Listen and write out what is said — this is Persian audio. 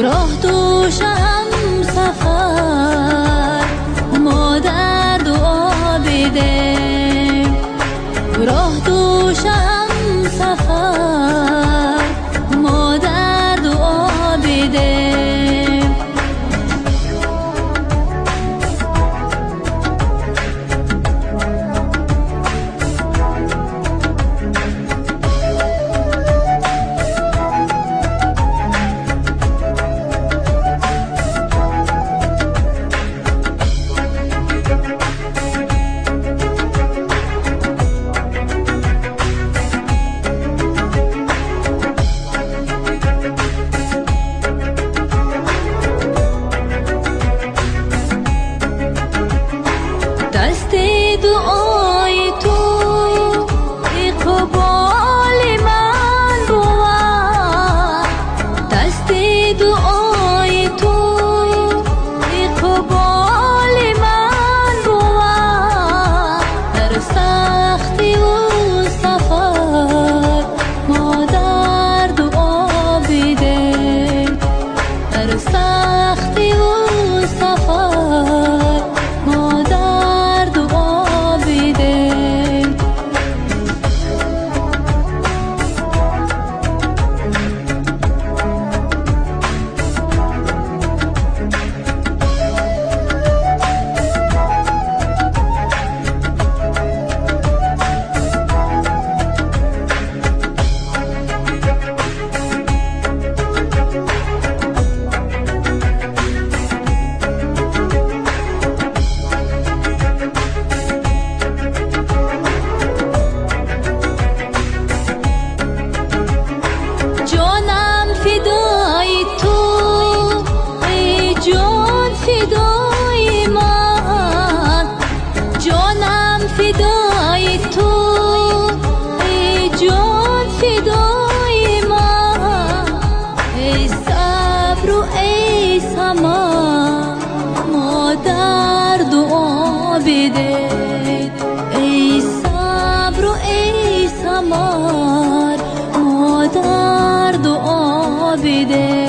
راه دوشم سفر ما در دعا بده، راه دوشم سفر ما در دعا بده. دست دعای تو اقبال من بود، دست دعای تو اقبال من بود. در سختی و سفر ما در دعا بده، در سختی و سفر ما در دعا بده. فدای تو ای جان، فدای من، ای صبر و ای سما ما در دعا بده، ای صبر و ای سما ما در دعا بده.